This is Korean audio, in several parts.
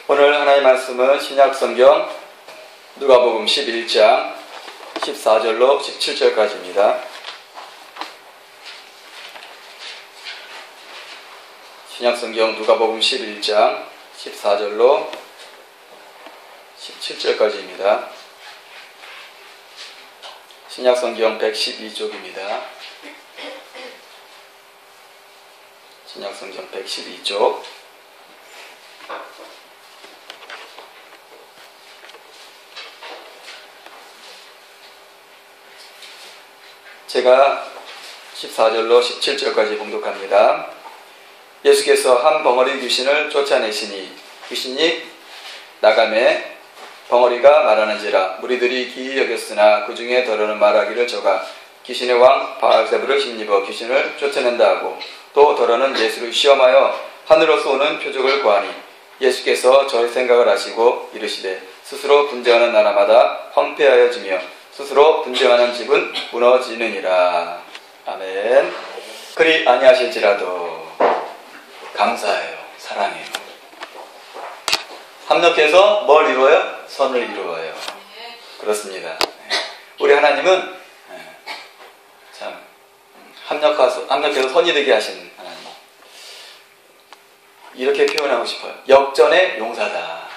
오늘 하나님의 말씀은 신약성경 누가복음 11장 14절로 17절까지입니다. 신약성경 누가복음 11장 14절로 17절까지입니다. 신약성경 112쪽입니다. 신약성경 112쪽. 제가 14절로 17절까지 봉독합니다. 예수께서 한 벙어리 귀신을 쫓아내시니 귀신이 나가매 벙어리가 말하는지라 무리들이 기이 여겼으나 그 중에 더러는 말하기를 저가 귀신의 왕 바알세불을 힘입어 귀신을 쫓아낸다 하고 또 더러는 예수를 시험하여 하늘로서 오는 표적을 구하니 예수께서 저의 생각을 아시고 이르시되 스스로 분쟁하는 나라마다 황폐하여지며 스스로 분쟁하는 집은 무너지느니라. 아멘. 그리 아니하실지라도 감사해요. 사랑해요. 합력해서 뭘 이루어요? 선을 이루어요. 그렇습니다. 우리 하나님은 참 합력해서 선이 되게 하신 하나님. 이렇게 표현하고 싶어요. 역전의 용사다.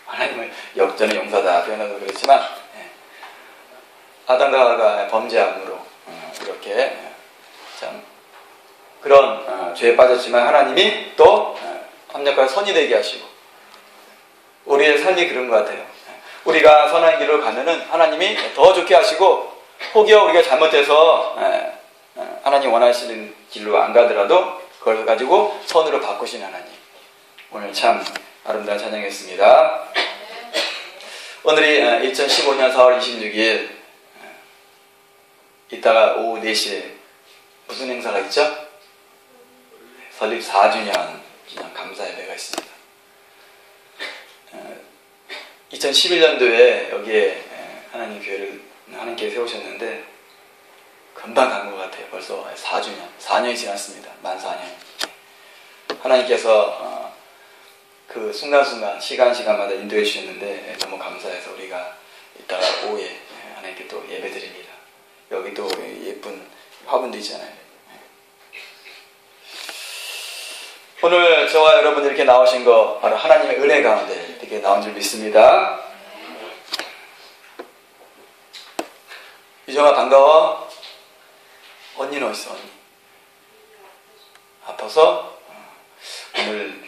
하나님을 역전의 용사다 표현하도 그렇지만 아담과 하와가 범죄함으로 이렇게 참 그런 죄에 빠졌지만 하나님이 또 합력과 선이 되게 하시고 우리의 삶이 그런 것 같아요. 우리가 선한 길로 가면은 하나님이 더 좋게 하시고 혹여 우리가 잘못해서 하나님 원하시는 길로 안 가더라도 그걸 가지고 선으로 바꾸신 하나님. 오늘 참 아름다운 찬양했습니다. 오늘이 2015년 4월 26일 이따가 오후 4시에 무슨 행사가 있죠? 설립 4주년 기념 감사 예배가 있습니다. 2011년도에 여기에 하나님 교회를 하나님께 세우셨는데 금방 간 것 같아요. 벌써 4주년, 4년이 지났습니다. 만 4년. 하나님께서 그 순간순간 시간마다 인도해 주셨는데 너무 감사해서 우리가 이따가 오후에 하나님께 또 예배 드립니다. 여기도 예쁜 화분도 있잖아요. 오늘 저와 여러분 이렇게 나오신 거 바로 하나님의 은혜 가운데 이렇게 나온 줄 믿습니다. 유정아 반가워. 언니는 어딨어? 언니 아파서 오늘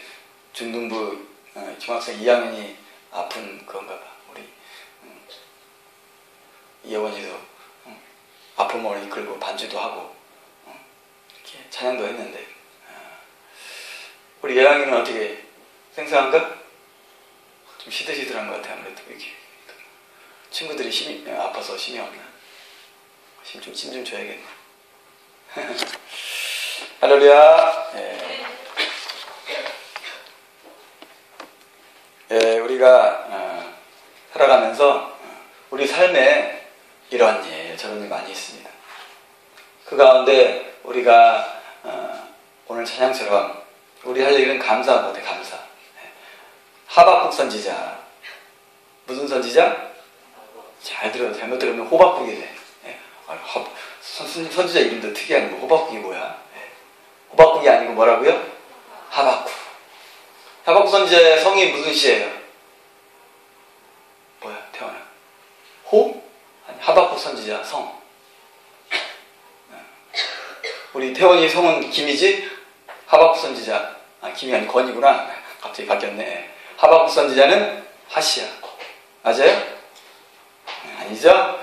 중등부 중학생 2학년이 아픈 건가 봐. 우리 이혜원이도 아픈 몸을 이끌고 반주도 하고 이렇게 찬양도 했는데 우리 예랑이는 어떻게 생생한가? 좀 시들시들한 것 같아. 아무래도 이렇게 친구들이 힘이 아파서 힘이 없나? 힘 좀 줘야겠네. 할렐루야. 우리가 살아가면서 우리 삶에 이런 일 저런 일 많이 있습니다. 그 가운데 우리가 오늘 찬양처럼 우리 할 얘기는 감사하고 감사. 하박국 선지자. 무슨 선지자? 잘 들어요. 잘못 들으면 호박국이래. 선지자 이름도 특이한 거. 호박국이 뭐야? 호박국이 아니고 뭐라고요? 하박국. 하박국 선지자의 성이 무슨 시예요? 뭐야? 태어나. 아니, 하박국 선지자 성. 우리 태원이 성은 김이지? 하박국 선지자. 김이 아니 건이구나. 갑자기 바뀌었네. 하박국 선지자는 하시야. 맞아요? 아니죠?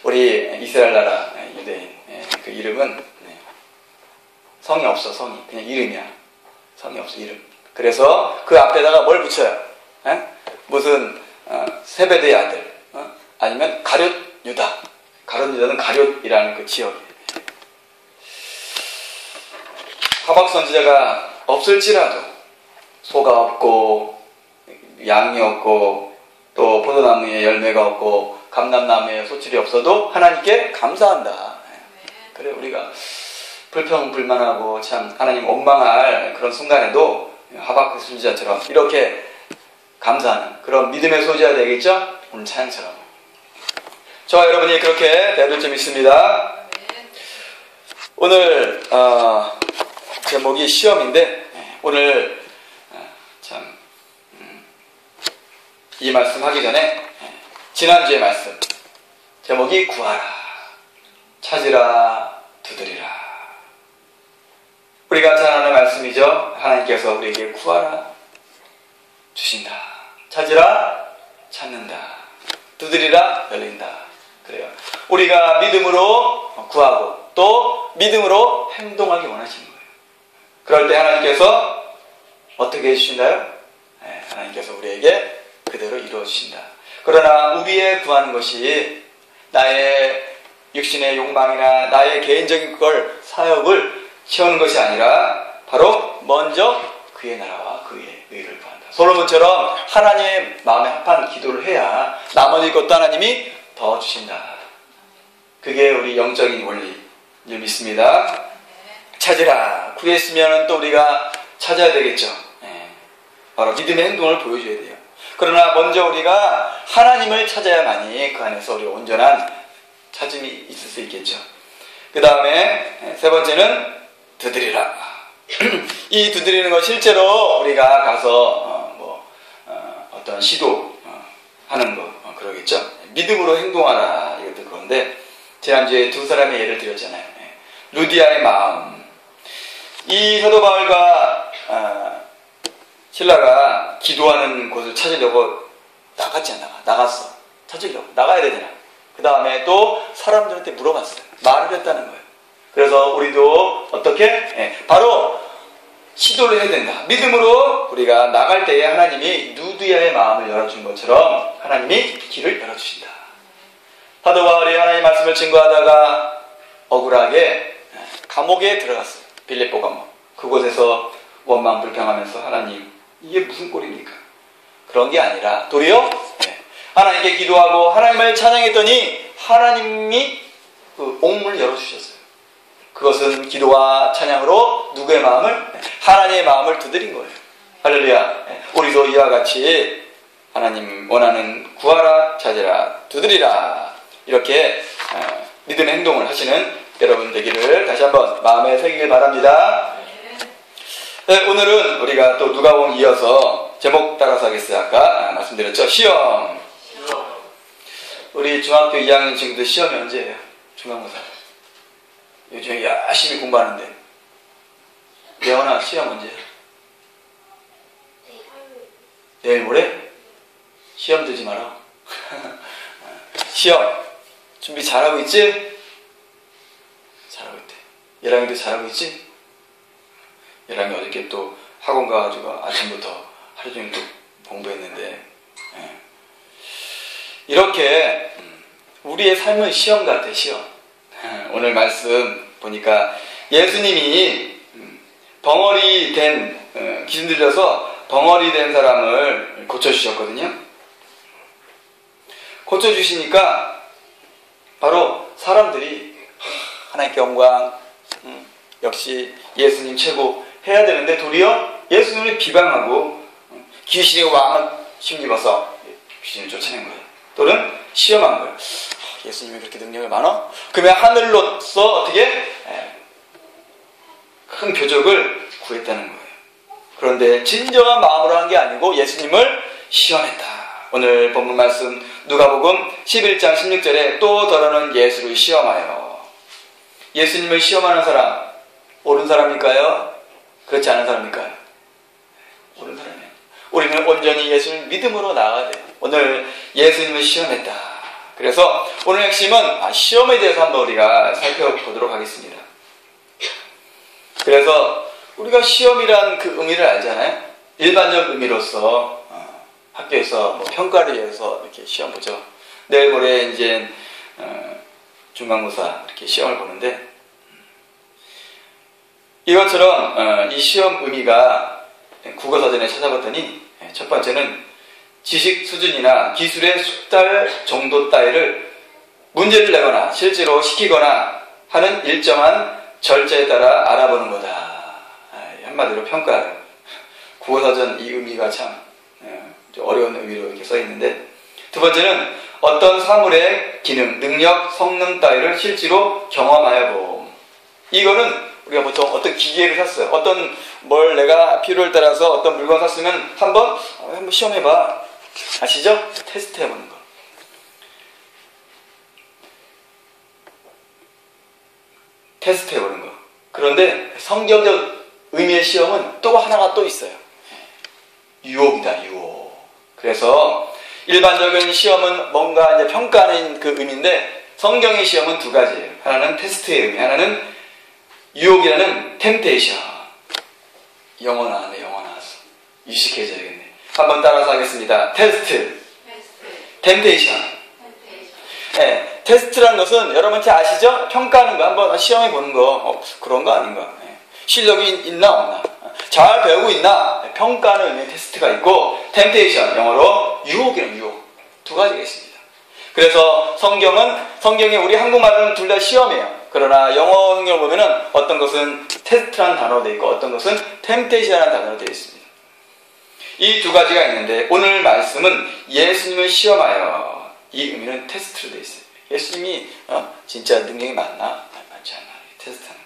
우리 이스라엘 나라 유대인 그 이름은 성이 없어. 성이 그냥 이름이야. 성이 없어. 이름. 그래서 그 앞에다가 뭘 붙여요? 무슨 세베대의 아들 아니면 가룟 유다. 가룟 유다는 가룟이라는 그 지역이에요. 하박 선지자가 없을지라도 소가 없고 양이 없고 또 포도나무에 열매가 없고 감람나무에 소출이 없어도 하나님께 감사한다. 그래 우리가 불평불만하고 참 하나님 원망할 그런 순간에도 하박국 선지자처럼 이렇게 감사하는 그런 믿음의 소지가 되겠죠? 오늘 찬양처럼. 저와 여러분이 그렇게 되어줄 점 있습니다. 오늘 제목이 시험인데 오늘 참 이 말씀 하기 전에 지난주의 말씀 제목이 구하라, 찾으라, 두드리라. 우리가 잘 아는 말씀이죠. 하나님께서 우리에게 구하라 주신다, 찾으라 찾는다, 두드리라 열린다. 그래요. 우리가 믿음으로 구하고 또 믿음으로 행동하기 원하시는 거예요. 그럴 때 하나님께서 어떻게 해주신다요? 하나님께서 우리에게 그대로 이루어 주신다. 그러나 우리의 구하는 것이 나의 육신의 욕망이나 나의 개인적인 사역을 채우는 것이 아니라 바로 먼저 그의 나라와 그의 의를 구한다. 솔로몬처럼 하나님의 마음에 합한 기도를 해야 나머지 것도 하나님이 더 주신다. 그게 우리 영적인 원리를 믿습니다. 찾으라. 구했으면 또 우리가 찾아야 되겠죠. 바로 믿음의 행동을 보여줘야 돼요. 그러나 먼저 우리가 하나님을 찾아야만이 그 안에서 우리 온전한 찾음이 있을 수 있겠죠. 그 다음에 세 번째는 두드리라. 이 두드리는 거 실제로 우리가 가서 어떤 시도 하는 거 그러겠죠. 믿음으로 행동하라 이것도 그런데 지난주에 두 사람의 예를 드렸잖아요. 루디아의 마음. 이 사도 바울과 실라가 기도하는 곳을 찾으려고 나갔지 않나? 나갔어. 찾으려고. 나가야 되잖아. 그 다음에 또 사람들한테 물어봤어요. 말을 했다는 거예요. 그래서 우리도 어떻게? 바로 시도를 해야 된다. 믿음으로 우리가 나갈 때에 하나님이 루디아의 마음을 열어준 것처럼 하나님이 길을 열어주신다. 사도 바울이 하나님의 말씀을 증거하다가 억울하게 감옥에 들어갔어요. 빌립보 감옥. 그곳에서 원망불평하면서 하나님 이게 무슨 꼴입니까? 그런 게 아니라 도리어 하나님께 기도하고 하나님을 찬양했더니 하나님이 그 옥문을 열어주셨어요. 그것은 기도와 찬양으로 누구의 마음을? 하나님의 마음을 두드린 거예요. 할렐루야. 우리도 이와 같이 하나님 원하는 구하라, 찾으라, 두드리라 이렇게 믿음의 행동을 하시는 여러분 되기를 다시 한번 마음에 새기길 바랍니다. 네, 오늘은 우리가 또 누가복음 이어서 제목 따라서 하겠어요. 아까 말씀드렸죠. 시험. 우리 중학교 2학년 친구들 시험이 언제예요? 중간고사. 요즘에 열심히 공부하는데. 예원아 시험 언제야? 내일 모레? 시험 들지 마라. 시험 준비 잘하고 있지? 잘하고 있대. 예랑이도 잘하고 있지? 예랑이 어저께 또 학원 가가지고 아침부터 하루 종일 또 공부했는데 이렇게 우리의 삶은 시험 같아. 시험. 오늘 말씀 보니까 예수님이 벙어리 된 기준 들려서 벙어리 된 사람을 고쳐주셨거든요. 고쳐주시니까 바로 사람들이 하나님께 영광 역시 예수님 최고 해야 되는데 도리어 예수님을 비방하고 귀신의 왕을 힘입어서 귀신을 쫓아낸 거예요. 또는 시험한 거예요. 예수님이 그렇게 능력이 많아? 그러면 하늘로서 어떻게 큰 표적을 구했다는 거예요. 그런데 진정한 마음으로 한 게 아니고 예수님을 시험했다. 오늘 본문 말씀 누가복음 11장 16절에 또 더러는 예수를 시험하여. 예수님을 시험하는 사람 옳은 사람일까요? 그렇지 않은 사람일까요? 옳은 사람이에요. 우리는 온전히 예수를 믿음으로 나아가야 돼요. 오늘 예수님을 시험했다. 그래서 오늘 핵심은 시험에 대해서 한번 우리가 살펴보도록 하겠습니다. 그래서 우리가 시험이란 그 의미를 알잖아요. 일반적 의미로서 학교에서 뭐 평가를 위해서 이렇게 시험 보죠. 내일 모레 이제 중간고사 이렇게 시험을 보는데 이것처럼 이 시험 의미가 국어사전에 찾아봤더니 첫 번째는 지식 수준이나 기술의 숙달 정도 따위를 문제를 내거나 실제로 시키거나 하는 일정한 절차에 따라 알아보는 거다. 한마디로 평가를. 국어사전 이 의미가 참 좀 어려운 의미로 이렇게 써 있는데, 두 번째는 어떤 사물의 기능, 능력, 성능 따위를 실제로 경험하여 봄. 이거는 우리가 보통 어떤 기계를 샀어요. 어떤 뭘 내가 필요에 따라서 어떤 물건 샀으면 한번 시험해봐. 아시죠? 테스트 해보는 거. 테스트 해보는 거. 그런데 성경적 의미의 시험은 또 하나가 또 있어요. 유혹이다, 유혹. 그래서 일반적인 시험은 뭔가 이제 평가하는 그 의미인데, 성경의 시험은 두 가지예요. 하나는 테스트의 의미, 하나는 유혹이라는 템테이션. 영어 나왔네, 영어 나왔어. 유식해져야겠네. 한번 따라서 하겠습니다. 테스트. 템테이션. 네, 테스트라는 것은 여러분한테 아시죠? 평가하는 거, 한번 시험해 보는 거. 그런 거 아닌가? 네. 실력이 있나 없나? 잘 배우고 있나? 평가하는 의미의 테스트가 있고, 템테이션, 영어로 유혹이라는 유혹. 두 가지가 있습니다. 그래서 성경에 우리 한국말로는 둘 다 시험이에요. 그러나 영어 성경을 보면은 어떤 것은 테스트라는 단어로 되어 있고, 어떤 것은 템테이션이라는 단어로 되어 있습니다. 이 두 가지가 있는데, 오늘 말씀은 예수님을 시험하여, 이 의미는 테스트로 되어 있어요. 예수님이 진짜 능력이 많나? 많지 않나? 테스트하는.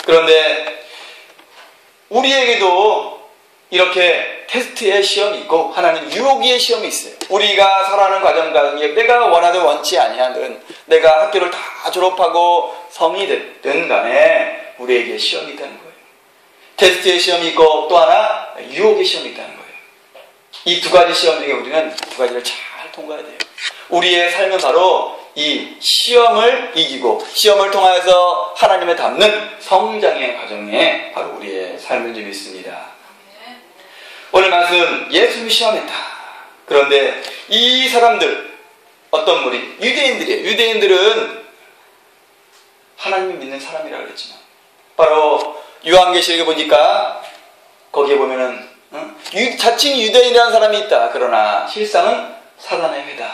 그런데 우리에게도 이렇게 테스트의 시험이 있고, 하나는 유혹의 시험이 있어요. 우리가 살아가는 과정 가운데 내가 원하든 원치 아니하든, 내가 학교를 다 졸업하고 성이 됐든 간에 우리에게 시험이 있다는 거예요. 테스트의 시험이 있고, 또 하나 유혹의 시험이 있다는 거예요. 이 두 가지 시험 중에 우리는 두 가지를 잘 통과해야 돼요. 우리의 삶은 바로 이 시험을 이기고, 시험을 통하여서 하나님을 닮는 성장의 과정에 바로 우리의 삶을 좀 있습니다. 오늘 말씀, 예수님이 시험했다. 그런데 이 사람들, 어떤 무리? 유대인들이에요. 유대인들은 하나님을 믿는 사람이라고 그랬지만, 바로 요한계시록에 보니까 거기에 보면은 자칭 유대인이라는 사람이 있다. 그러나 실상은 사단의 회다.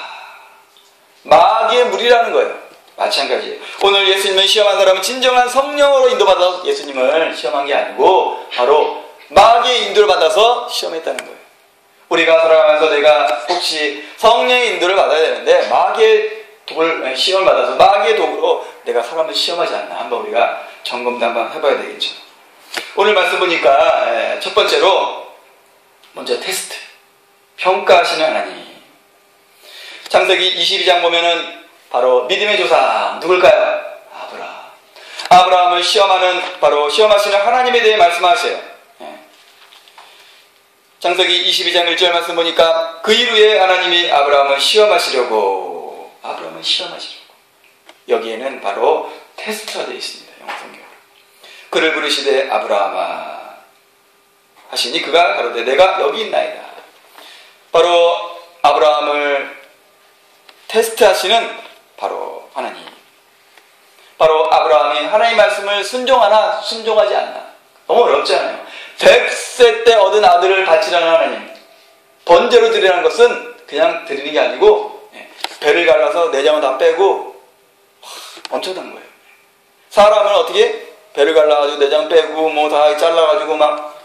마귀의 무리라는 거예요. 마찬가지예요. 오늘 예수님을 시험한 사람은 진정한 성령으로 인도받아서 예수님을 시험한 게 아니고, 바로 마귀의 인도를 받아서 시험했다는 거예요. 우리가 살아가면서 내가 혹시 성령의 인도를 받아야 되는데, 마귀의 시험을 받아서 마귀의 도구로 내가 사람을 시험하지 않나, 한번 우리가 점검도 한번 해봐야 되겠죠. 오늘 말씀 보니까 첫 번째로 먼저 테스트, 평가하시는 하나님. 창세기 22장 보면은 바로 믿음의 조상 누굴까요? 아브라함을 시험하는, 바로 시험하시는 하나님에 대해 말씀하세요. 창세기 22장 1절 말씀 보니까 그 이후에 하나님이 아브라함을 시험하시려고, 여기에는 바로 테스트가 되어 있습니다. 영성경. 그를 부르시되 아브라함아 하시니 그가 가로되 내가 여기 있나이다. 바로 아브라함을 테스트하시는 바로 하나님. 바로 아브라함이 하나님의 말씀을 순종하나 순종하지 않나. 너무 어렵잖아요. 100세 때 얻은 아들을 바치라는 하나님. 번제로 드리라는 것은 그냥 드리는 게 아니고 배를 갈라서 내장을 다 빼고, 엄청난 거예요. 사람은 어떻게 배를 갈라가지고 내장 빼고 뭐 다 잘라가지고 막,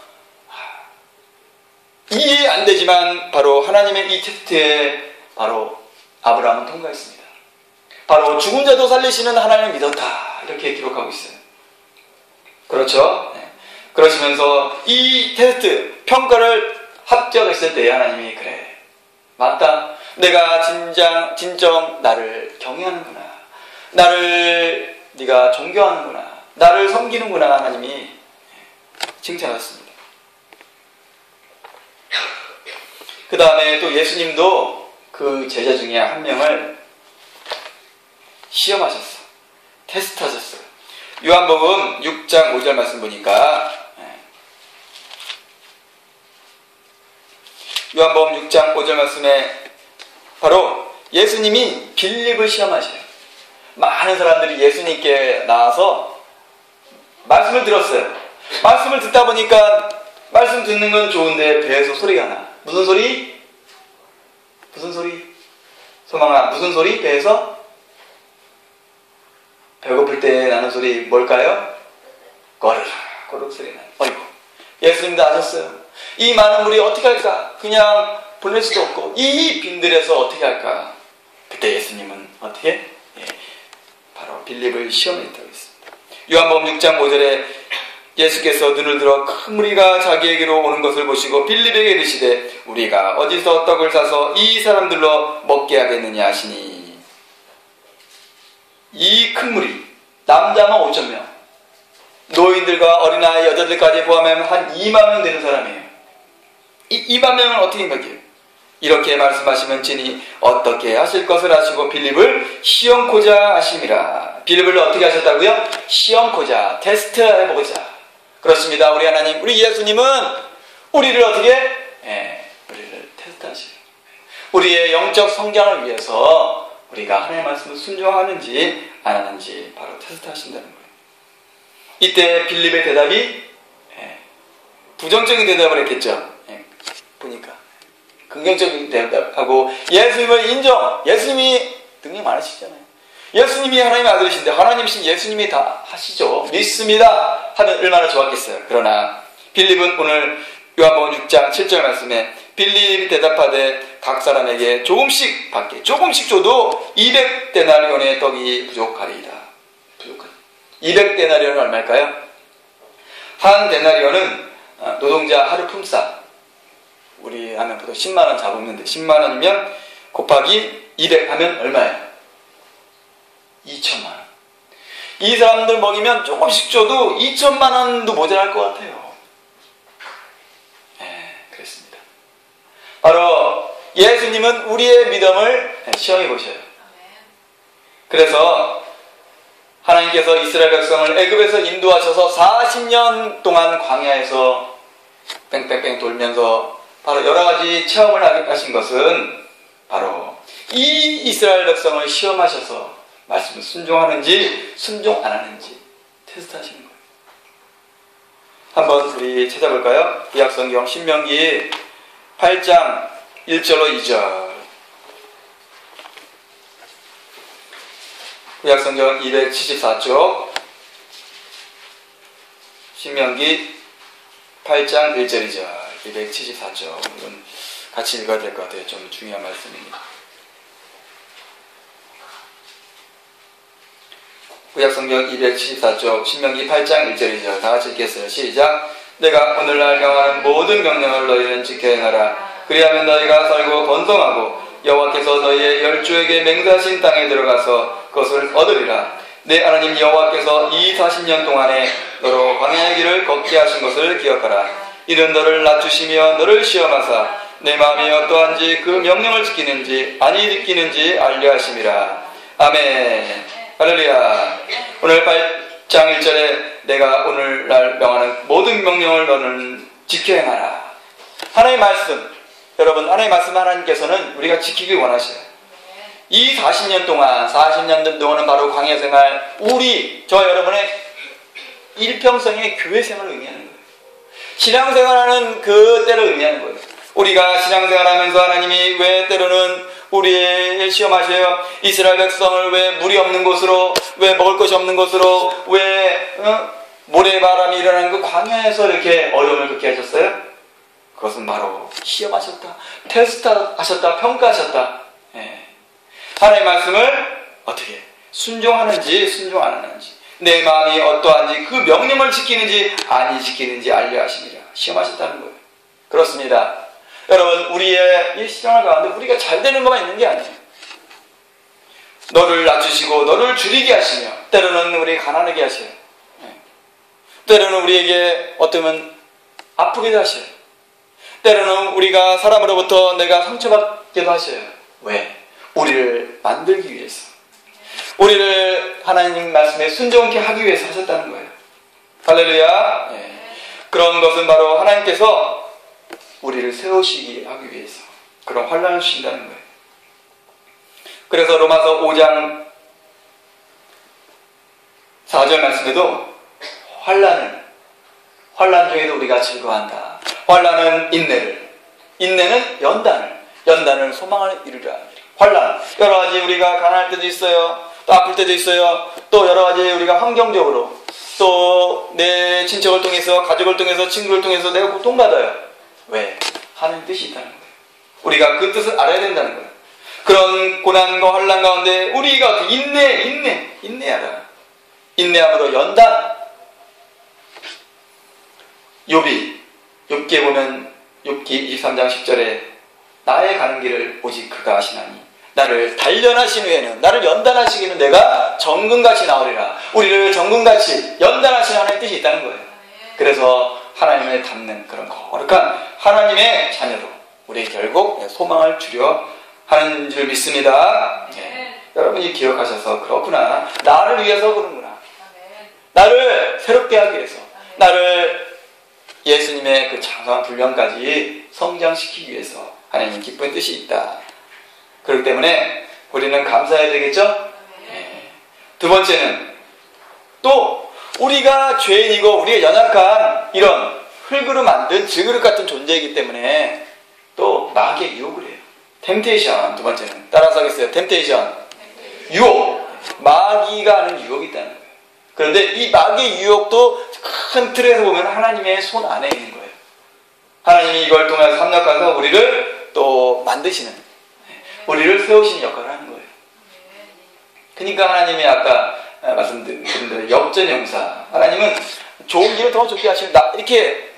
이해 안 되지만 바로 하나님의 이 테스트에 바로 아브라함은 통과했습니다. 바로 죽은 자도 살리시는 하나님을 믿었다, 이렇게 기록하고 있어요. 그렇죠? 그러시면서 이 테스트, 평가를 합격했을 때 하나님이 그래, 맞다, 내가 진정 나를 경외하는구나, 나를 네가 존경하는구나, 나를 섬기는구나, 하나님이 칭찬하셨습니다. 그 다음에 또 예수님도 그 제자 중에 한 명을 시험하셨어. 테스트하셨어요. 요한복음 6장 5절 말씀 보니까, 요한복음 6장 5절 말씀에 바로 예수님이 빌립을 시험하셔요. 많은 사람들이 예수님께 나와서 말씀을 들었어요. 말씀을 듣다 보니까 말씀 듣는 건 좋은데 배에서 소리가 나. 무슨 소리? 소망아, 무슨 소리? 배에서? 배고플 때 나는 소리 뭘까요? 꼬르륵 소리 나요. 어이구, 예수님도 아셨어요. 이 많은 물이 어떻게 할까? 그냥 보낼 수도 없고 이 빈들에서 어떻게 할까? 그때 예수님은 어떻게? 바로 빌립을 시험했다고 했습니다. 요한복음 6장 5절에 예수께서 눈을 들어 큰 무리가 자기에게로 오는 것을 보시고 빌립에게 이르시되 우리가 어디서 떡을 사서 이 사람들로 먹게 하겠느냐 하시니, 이 큰 무리 남자만 5,000명, 노인들과 어린아이 여자들까지 포함하면 한 2만 명 되는 사람이에요. 이 2만 명은 어떻게 생각해요? 이렇게 말씀하시면 진이 어떻게 하실 것을 아시고 빌립을 시험코자 하심이라. 빌립을 어떻게 하셨다고요? 시험코자, 테스트해보자. 그렇습니다. 우리 하나님, 우리 예수님은 우리를 어떻게? 우리를 테스트하시고 우리의 영적 성장을 위해서 우리가 하나님의 말씀을 순종하는지 안 하는지 바로 테스트하신다는 거예요. 이때 빌립의 대답이 부정적인 대답을 했겠죠. 보니까 긍정적인 대답하고 예수님을 인정. 예수님이 능력이 많으시잖아요. 예수님이 하나님의 아들이신데 하나님이신 예수님이 다 하시죠. 믿습니다 하면 얼마나 좋았겠어요. 그러나 빌립은 오늘 요한복음 6장 7절 말씀에 빌립이 대답하되 각 사람에게 조금씩 받게, 조금씩 줘도 200데나리온의 떡이 부족하리이다. 200데나리온은 얼마일까요? 한 데나리온은 노동자 하루 품삯, 우리 하면 보통 10만원 잡으면 10만원이면 곱하기 200 하면 얼마예요? 2천만원. 이 사람들 먹이면 조금씩 줘도 2천만원도 모자랄 것 같아요. 그렇습니다. 바로 예수님은 우리의 믿음을 시험해 보셔요. 그래서 하나님께서 이스라엘 백성을 애굽에서 인도하셔서 40년 동안 광야에서 뺑뺑뺑 돌면서 바로 여러 가지 체험을 하신 것은 바로 이 이스라엘 백성을 시험하셔서 말씀을 순종하는지 순종 안 하는지 테스트하시는 거예요. 한번 우리 찾아볼까요? 구약성경 신명기 8장 1절로 2절. 구약성경 274쪽 신명기 8장 1절 2절 274쪽. 이건 같이 읽어야 될 것 같아요. 좀 중요한 말씀입니다. 구약성경 274쪽 신명기 8장 1절 2절 다 같이 읽겠어요. 시작. 내가 오늘날 명하는 모든 명령을 너희는 지켜 행하라. 그리하면 너희가 살고 번성하고 여호와께서 너희의 열조에게 맹세하신 땅에 들어가서 그것을 얻으리라. 내 하나님 여호와께서 이 40년 동안에 너로 광야의 길을 걷게 하신 것을 기억하라. 이는 너를 낮추시며 너를 시험하사 내 마음이 어떠한지 그 명령을 지키는지 아니 지키는지 알려 하심이라. 아멘. 할렐루야. 오늘 8장 1절에 내가 오늘날 명하는 모든 명령을 너는 지켜 행하라. 하나님의 말씀, 여러분 하나님의 말씀 하나님께서는 우리가 지키길 원하셔요. 이 40년 동안은 바로 광야 생활, 저 여러분의 일평생의 교회 생활을 의미하는 거예요. 신앙생활하는 그 때를 의미하는 거예요. 우리가 신앙생활하면서 하나님이 왜 때로는 우리의 시험하셔요. 이스라엘 백성을 왜 물이 없는 곳으로, 왜 먹을 것이 없는 곳으로, 왜 모래바람이 일어나는 그 광야에서 이렇게 어려움을 겪게 하셨어요? 그것은 바로 시험하셨다, 테스트하셨다, 평가하셨다. 하나님의 말씀을 어떻게 순종하는지 순종 안 하는지, 내 마음이 어떠한지 그 명령을 지키는지 아니 지키는지 알려 하십니다. 시험하셨다는 거예요. 그렇습니다. 여러분, 우리의 이 신앙을 가운데 우리가 잘 되는 것만 있는 게 아니에요. 너를 낮추시고 너를 줄이게 하시며 때로는 우리 가난하게 하셔요. 때로는 우리에게 어쩌면 아프게도 하셔요. 때로는 우리가 사람으로부터 내가 상처받게도 하셔요. 왜? 우리를 만들기 위해서, 우리를 하나님 말씀에 순종케 하기 위해서 하셨다는 거예요. 할렐루야. 그런 것은 바로 하나님께서 우리를 세우시기 하기 위해서 그런 환난을 주신다는 거예요. 그래서 로마서 5장 4절 말씀에도 환난 중에도 우리가 즐거워한다. 환난은 인내는 연단을 소망을 이루라. 환난, 여러 가지 우리가 가난할 때도 있어요. 또 아플 때도 있어요. 또 여러 가지 우리가 환경적으로 또 내 친척을 통해서, 가족을 통해서, 친구를 통해서 내가 고통받아요. 왜? 하나님 뜻이 있다는 거예요. 우리가 그 뜻을 알아야 된다는 거예요. 그런 고난과 환난 가운데 우리가 어떻게 인내하라. 인내함으로 연단. 욥기에 보면 욥기 23장 10절에 나의 가는 길을 오직 그가 아시나니 나를 단련하신 후에는 나를 연단하시기는 내가 정금같이 나오리라. 우리를 정금같이 연단하시는 하나님의 뜻이 있다는 거예요. 그래서 하나님을 닮는 그런 거룩한 하나님의 자녀로 우리 결국 소망을 주려 하는 줄 믿습니다. 여러분이 기억하셔서 그렇구나. 나를 위해서 그런구나. 나를 새롭게 하기 위해서 나를 예수님의 그 장성한 분량까지 성장시키기 위해서 하나님의 기쁜 뜻이 있다. 그렇기 때문에 우리는 감사해야 되겠죠? 두 번째는 또 우리가 죄인이고 우리가 연약한 이런 흙으로 만든 질그릇 같은 존재이기 때문에 또 마귀의 유혹을 해요. 템테이션. 두 번째는 따라서 하겠어요. 템테이션. 유혹. 마귀가 하는 유혹이 있다는 거예요. 그런데 이 마귀의 유혹도 큰 틀에서 보면 하나님의 손 안에 있는 거예요. 하나님이 이걸 통해서 협력해서 우리를 또 만드시는, 우리를 세우시는 역할을 하는 거예요. 그러니까 하나님이 아까 말씀드린 대로 역전용사. 하나님은 좋은 길을 더 좋게 하시는, 이렇게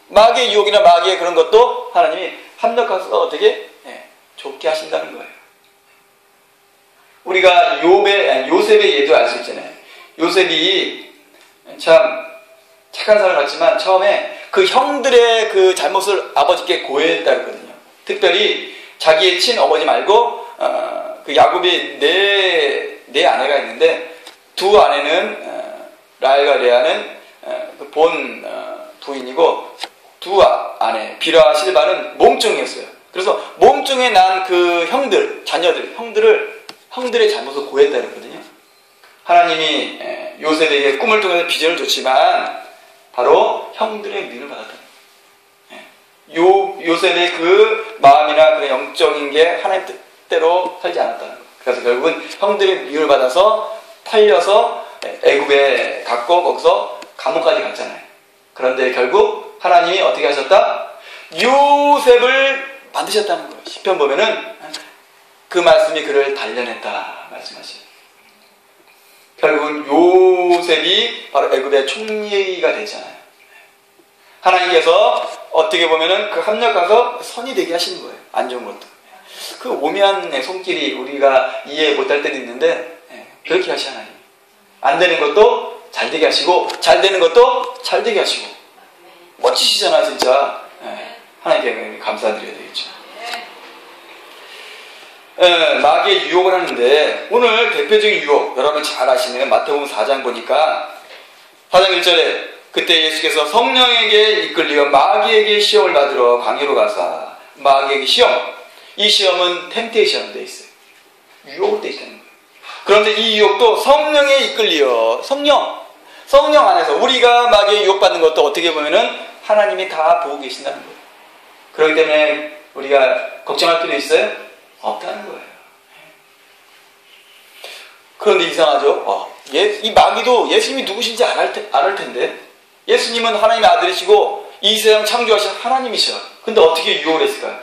마귀의 유혹이나 마귀의 그런 것도 하나님이 협력해서 어떻게 좋게 하신다는 거예요. 우리가 요셉의 예도 알 수 있잖아요. 요셉이 참 착한 사람 같지만 처음에 그 형들의 그 잘못을 아버지께 고해했다 그랬거든요. 특별히 자기의 친어머니 말고 그 야곱이 네 아내가 있는데 두 아내는 라헬과 레아는 그 본 부인이고 두 아내 비라와 실바는 몸종이었어요. 그래서 몸종에 난 그 형들의 잘못을 고했다 그랬거든요. 하나님이 요셉에게 꿈을 통해서 비전을 줬지만 바로 형들의 미움을 받았다. 요셉의 그 마음이나 그 영적인 게 하나님 뜻대로 살지 않았다는 거예요. 그래서 결국은 형들의 미움을 받아서 팔려서 애굽에 갔고 거기서 감옥까지 갔잖아요. 그런데 결국 하나님이 어떻게 하셨다? 요셉을 만드셨다는 거예요. 시편 보면은 그 말씀이 그를 단련했다 말씀하시죠. 결국은 요셉이 바로 애굽의 총리가 됐잖아요. 하나님께서 어떻게 보면은 그 합력가서 선이 되게 하시는 거예요. 안 좋은 것도. 그 오묘한 손길이 우리가 이해 못할 때도 있는데 그렇게 하시 하나님. 안 되는 것도 잘 되게 하시고 잘 되는 것도 잘 되게 하시고 멋지시잖아 진짜. 하나님께 감사드려야 되겠죠. 마귀의 유혹을 하는데 오늘 대표적인 유혹 여러분 잘 아시는 마태복음 4장 보니까 4장 1절에 그때 예수께서 성령에게 이끌리어 마귀에게 시험을 받으러 광야로 가사 마귀에게 시험, 이 시험은 템테이션으로 되어 있어요. 유혹으로 되어 있다는 거예요. 그런데 이 유혹도 성령에 이끌리어 성령 안에서 우리가 마귀의 유혹받는 것도 어떻게 보면은 하나님이 다 보고 계신다는 거예요. 그렇기 때문에 우리가 걱정할 필요 있어요? 없다는 거예요. 그런데 이상하죠? 이 마귀도 예수님이 누구신지 알을 텐데 예수님은 하나님의 아들이시고 이 세상 창조하신 하나님이셔. 근데 어떻게 유혹을 했을까요?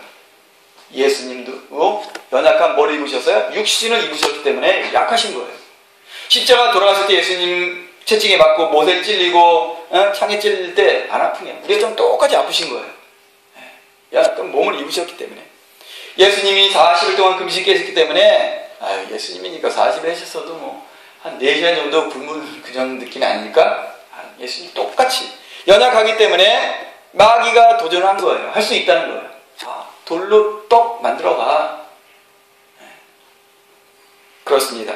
예수님도 연약한 머리 입으셨어요? 육신을 입으셨기 때문에 약하신 거예요. 십자가 돌아갔을 때 예수님 채찍에 맞고 못에 찔리고 창에 찔릴 때 안 아프냐? 우리가 똑같이 아프신 거예요. 약간 몸을 입으셨기 때문에. 예수님이 40일 동안 금식 계셨기 때문에 예수님이니까 40일 하셨어도 한 4시간 정도 굶은 그런 느낌이 아닐까? 예수님 똑같이 연약하기 때문에 마귀가 도전한 거예요. 할 수 있다는 거예요. 돌로 떡 만들어가. 그렇습니다.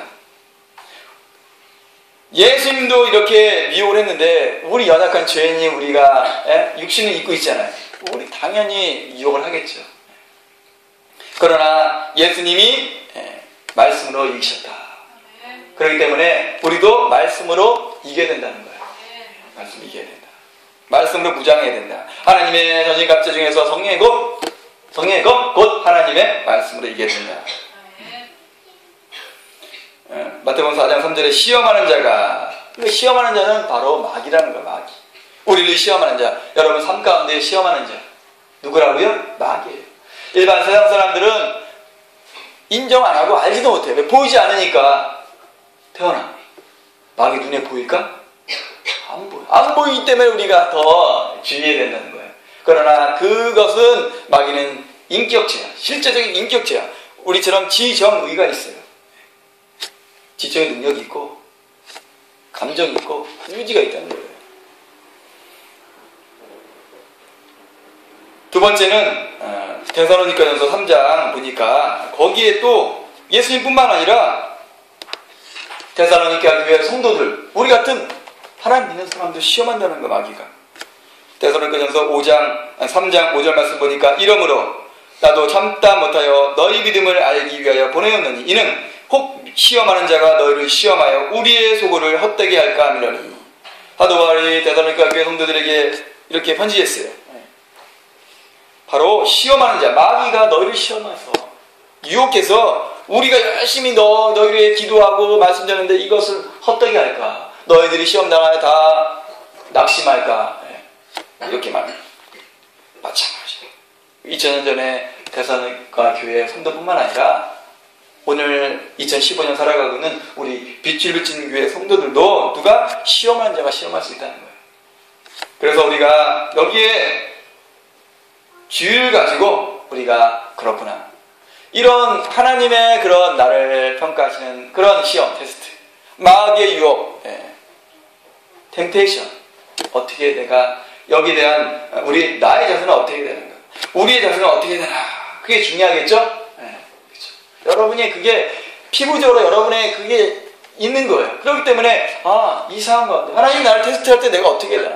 예수님도 이렇게 미혹을 했는데 우리 연약한 죄인이 우리가 육신을 입고 있잖아요. 우리 당연히 유혹을 하겠죠. 그러나 예수님이 말씀으로 이기셨다. 그렇기 때문에 우리도 말씀으로 이겨야 된다는 거예요. 말씀을 이겨야 된다. 말씀으로 무장해야 된다. 하나님의 전신갑주 중에서 성령의 것, 곧 하나님의 말씀으로 이겨야 된다. 마태복음 4장 3절에 시험하는 자가, 시험하는 자는 바로 마귀라는 거예요. 마귀. 우리를 시험하는 자. 여러분 삶 가운데 시험하는 자. 누구라고요? 마귀예요. 일반 세상 사람들은 인정 안 하고 알지도 못해. 왜? 보이지 않으니까. 태어나. 마귀 눈에 보일까? 안 보여. 안 보이기 때문에 우리가 더 주의해야 된다는 거예요. 그러나 그것은 마귀는 인격체야. 실제적인 인격체야. 우리처럼 지정의가 있어요. 지적인 능력이 있고 감정이 있고 의지가 있다는 거예요. 두 번째는 데살로니가전서 3장 보니까 거기에 또 예수님뿐만 아니라 데살로니가 교회 성도들, 우리 같은 하나님 믿는 사람도 시험한다는 거 마귀가. 데살로니가전서 3장 5절 말씀 보니까 이러므로 나도 참다 못하여 너희 믿음을 알기 위하여 보내었느니 이는 혹 시험하는 자가 너희를 시험하여 우리의 소고를 헛되게 할까 하미러니. 사도 바울이 데살로니가 교회 성도들에게 이렇게 편지했어요. 바로 시험하는 자, 마귀가 너희를 시험해서 유혹해서 우리가 열심히 너희를 위해 기도하고 말씀 전하는데 이것을 헛되게 할까, 너희들이 시험 당하여 다 낙심할까, 이렇게 말해요. 마찬가지예요. 2000년 전에 데살로니가 교회 성도뿐만 아니라 오늘 2015년 살아가고 있는 우리 빛을 비친 교회 성도들도 누가 시험하는 자가 시험할 수 있다는 거예요. 그래서 우리가 여기에 주의를 가지고 우리가 그렇구나, 이런 하나님의 그런 나를 평가하시는 그런 시험, 테스트, 마귀의 유혹, 템테이션, 어떻게 내가 여기에 대한 나의 자세는 어떻게 되는가, 우리의 자세는 어떻게 되나, 그게 중요하겠죠? 그렇죠. 여러분이 그게 피부적으로 여러분의 그게 있는 거예요. 그렇기 때문에 이상한 것 같아. 하나님 나를 테스트할 때 내가 어떻게 되나.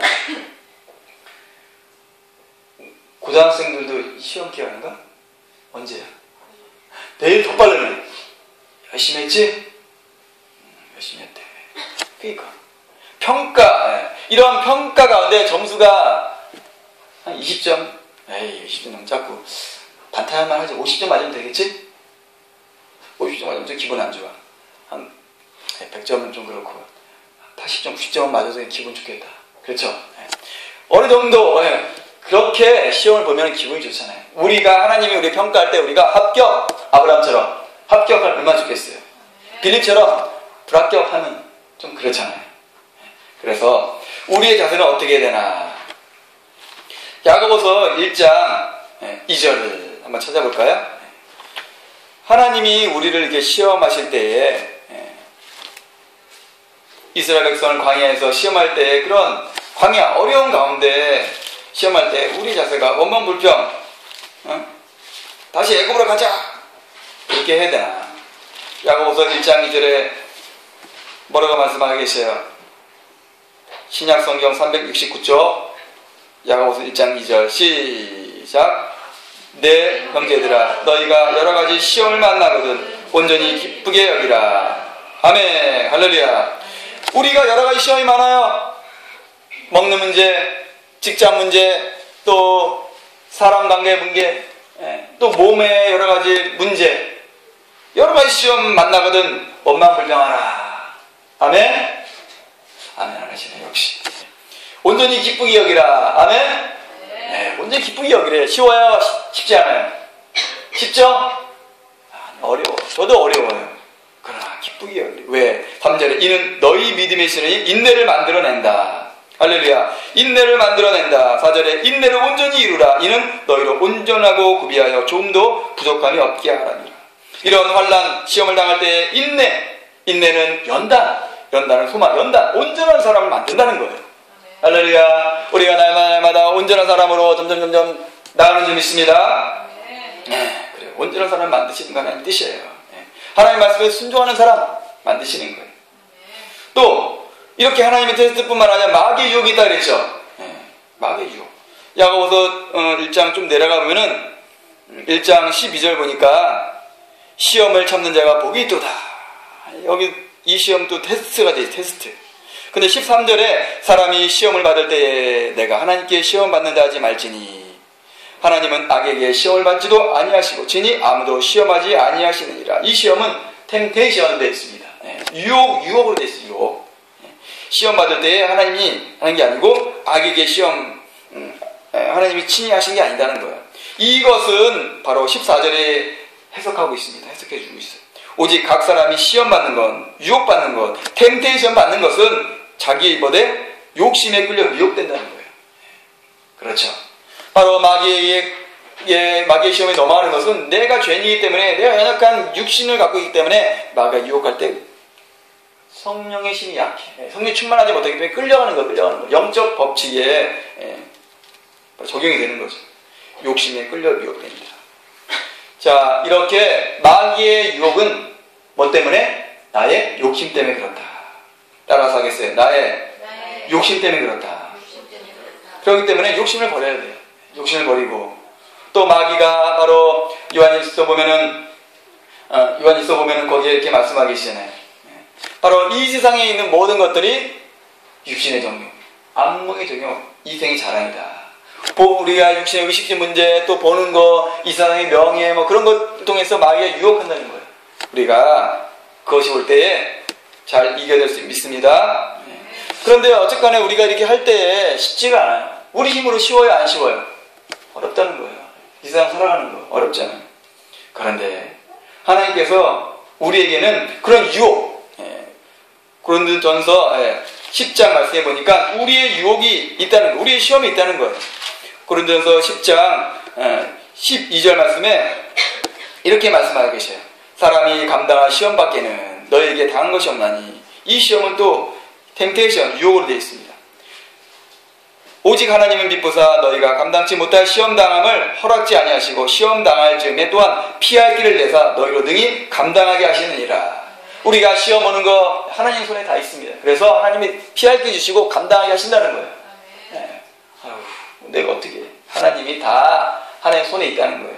고등학생들도 시험 기간인가? 언제야? 내일 더 빠르네. 열심히 했지? 열심히 했대. 그러니까 평가, 이런 평가 가운데 점수가 한 20점, 20점 너무 작고 반타만 하지. 50점 맞으면 되겠지? 50점 맞으면 좀 기분 안 좋아. 한 100점은 좀 그렇고 80점, 90점은 맞아서 기분 좋겠다. 그렇죠? 어느 정도 그렇게 시험을 보면 기분이 좋잖아요. 우리가 하나님이 우리 평가할 때 우리가 합격, 아브라함처럼 합격하면 얼마나 좋겠어요. 빌립처럼 불합격하면 좀 그렇잖아요. 그래서 우리의 자세는 어떻게 되나. 야고보서 1장 2절을 한번 찾아볼까요? 하나님이 우리를 이렇게 시험하실 때에 이스라엘 백성을 광야에서 시험할 때에 그런 광야 어려운 가운데 시험할 때 우리 자세가 원망불평, 다시 애굽으로 가자, 그렇게 해야 되나. 야고보서 1장 2절에 뭐라고 말씀하고 계세요? 신약성경 369쪽 야고보서 1장 2절 시작. 내 형제들아, 너희가 여러가지 시험을 만나거든 온전히 기쁘게 여기라. 아멘, 할렐루야. 우리가 여러가지 시험이 많아요. 먹는 문제, 직장 문제, 또 사람 관계 문제, 또 몸의 여러가지 문제, 여러가지 시험 만나거든 원망불평하라. 아멘? 아멘 하시네. 역시 온전히 기쁘게 여기라. 아멘? 온전히 기쁘게 여기래. 쉬워요? 쉽지 않아요? 쉽죠? 어려워. 저도 어려워요. 그러나 기쁘게 여기래. 왜? 3절에 이는 너희 믿음의 신이 인내를 만들어낸다. 할렐루야. 인내를 만들어낸다. 4절에 인내를 온전히 이루라. 이는 너희로 온전하고 구비하여 조금도 부족함이 없게 하라니라. 이런 환난 시험을 당할 때 인내는 연단은 소망, 온전한 사람을 만든다는 거예요. 할렐루야. 우리가 날마다 온전한 사람으로 점점 나가는 줄 믿습니다. 그래, 온전한 사람을 만드시는 거 하나님 뜻이에요. 하나님 말씀에 순종하는 사람 만드시는 거예요. 또 이렇게 하나님의 테스트뿐만 아니라 마귀의 유혹이 있다 그랬죠. 마귀의 유혹. 야고보서 1장 좀 내려가 보면은 1장 12절 보니까 시험을 참는 자가 복이 있도다. 여기 이 시험도 테스트가 돼. 테스트. 근데 13절에 사람이 시험을 받을 때에 내가 하나님께 시험 받는다 하지 말지니 하나님은 악에게 시험을 받지도 아니하시고 지니 아무도 시험하지 아니하시느니라. 이 시험은 템테이션으로 되어 있습니다. 유혹으로 되어 있어요. 유혹. 시험 받을 때에 하나님이 하는 게 아니고 악에게 시험 하나님이 친히 하신 게 아니다는 거예요. 이것은 바로 14절에 해석하고 있습니다. 해석해 주고 있어요. 오직 각 사람이 시험 받는 것, 유혹 받는 것, 템테이션 받는 것은 자기의 입에 욕심에 끌려 미혹된다는 거예요. 그렇죠. 바로 마귀의 시험에 넘어가는 것은 내가 죄인이기 때문에, 내가 연약한 육신을 갖고 있기 때문에 마귀가 유혹할 때 성령의 힘이 약해. 성령이 충만하지 못하기 때문에 끌려가는 거. 영적 법칙에 적용이 되는 거죠. 욕심에 끌려 미혹됩니다. 자, 이렇게 마귀의 유혹은 뭐 때문에? 나의 욕심 때문에 그렇다. 따라서 하겠어요. 나의 욕심 때문에 그렇다. 그렇기 때문에 욕심을 버려야 돼요. 욕심을 버리고, 또 마귀가 바로 요한일서 보면은 거기에 이렇게 말씀하고 계시잖아요. 바로 이 세상에 있는 모든 것들이 육신의 정욕, 안목의 정욕, 이생의 자랑이다. 우리가 육신의 의식주 문제, 또 보는 거, 이 세상의 명예, 뭐 그런 것 통해서 마귀가 유혹한다는 거예요. 우리가 그것이 올 때에 잘 이겨낼 수 믿습니다. 그런데 어쨌거나 우리가 이렇게 할 때에 쉽지가 않아요. 우리 힘으로 쉬워요, 안 쉬워요? 어렵다는 거예요. 이 세상 살아가는 거 어렵잖아요. 그런데 하나님께서 우리에게는 그런 유혹, 고린도전서 10장 말씀해 보니까 우리의 유혹이 있다는 거예요. 우리의 시험이 있다는 거예요. 고린도전서 10장 12절 말씀에 이렇게 말씀하고 계셔요. 사람이 감당할 시험 밖에는 너에게 당한 것이 없나니, 이 시험은 또 템테이션, 유혹으로 되어 있습니다. 오직 하나님은 미쁘사 너희가 감당치 못할 시험당함을 허락지 아니하시고 시험당할 즈음에 또한 피할 길을 내사 너희로 능히 감당하게 하시느니라. 우리가 시험 오는 거 하나님 손에 다 있습니다. 그래서 하나님이 피할 길 주시고 감당하게 하신다는 거예요. 네. 아유, 내가 어떻게 해. 하나님이 다 하나님 손에 있다는 거예요.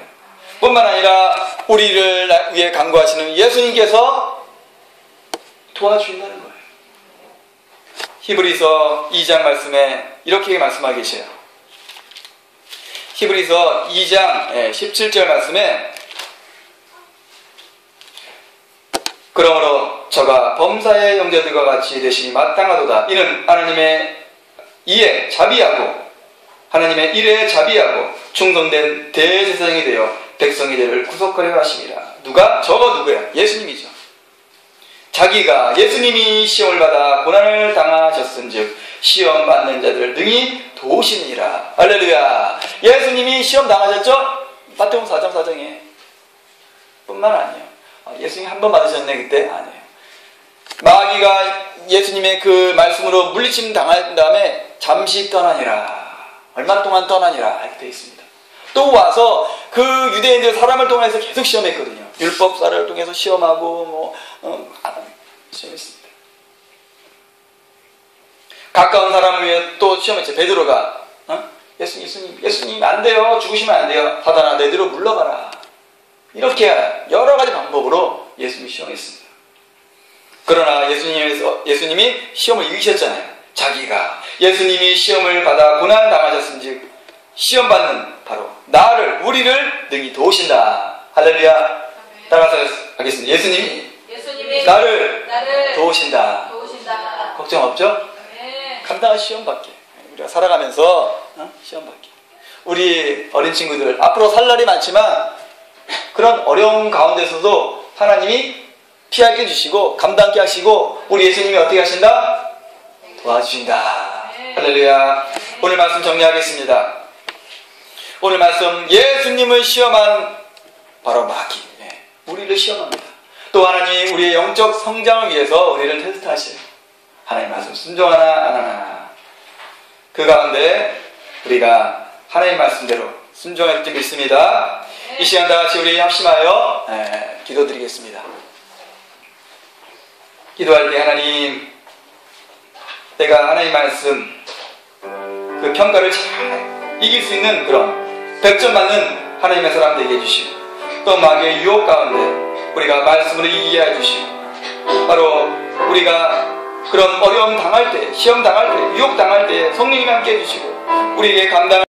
뿐만 아니라 우리를 위해 간구하시는 예수님께서 도와주신다는 거예요. 히브리서 2장 말씀에 이렇게 말씀하고 계세요. 히브리서 2장 17절 말씀에 그러므로 저가 범사의 형제들과 같이 되시니 마땅하도다. 이는 하나님의 이에 자비하고 하나님의 일에 자비하고 충성된 대제사장이 되어 백성의 죄를 구속하려 하심이라. 누가? 저가 누구야? 예수님이죠. 자기가 예수님이 시험을 받아 고난을 당하셨은즉 시험 받는 자들을 능히 도우시니라. 할렐루야. 예수님이 시험 당하셨죠? 마태복음 4장 4장에 뿐만 아니에요. 예수님이 한 번 받으셨네 그때? 아니에요. 마귀가 예수님의 그 말씀으로 물리침 당한 다음에 잠시 떠나니라. 얼마 동안 떠나니라 이렇게 되어 있습니다. 또 와서 그 유대인들 사람을 통해서 계속 시험했거든요. 율법사를 통해서 시험하고 시험했습니다. 가까운 사람을 위해 또 시험했죠. 베드로가 예수님 안 돼요. 죽으시면 안 돼요. 사단아 내 뒤로 물러가라. 이렇게 여러 가지 방법으로 예수님이 시험했습니다. 그러나 예수님이 시험을 이기셨잖아요. 자기가 예수님이 시험을 받아 고난 당하셨은즉 시험 받는 바로 나를 우리를 능히 도우신다. 할렐루야. 따라서 하겠습니다. 예수님이 나를 도우신다. 걱정 없죠? 감당할 시험 받게. 우리가 살아가면서 시험 받게. 우리 어린 친구들 앞으로 살 날이 많지만 그런 어려운 가운데서도 하나님이 피하게 해주시고 감당케 하시고 우리 예수님이 어떻게 하신다? 도와주신다. 할렐루야. 오늘 말씀 정리하겠습니다. 오늘 말씀 예수님을 시험한 바로 마귀. 우리를 시험합니다. 또 하나님 우리의 영적 성장을 위해서 우리를 테스트하시는 하나님 말씀 순종하나 안 하나. 그 가운데 우리가 하나님 말씀대로 순종할 줄 믿습니다. 이 시간 다 같이 우리 합심하여 기도드리겠습니다. 기도할 때 하나님, 내가 하나님 말씀 그 평가를 잘 이길 수 있는 그런 100점 맞는 하나님의 사람 되게 해주시고 또 마귀의 유혹 가운데 우리가 말씀으로 이기게 해주시고 바로 우리가 그런 어려움 당할 때, 시험 당할 때, 유혹 당할 때 성령님이 함께 해주시고 우리에게 감당을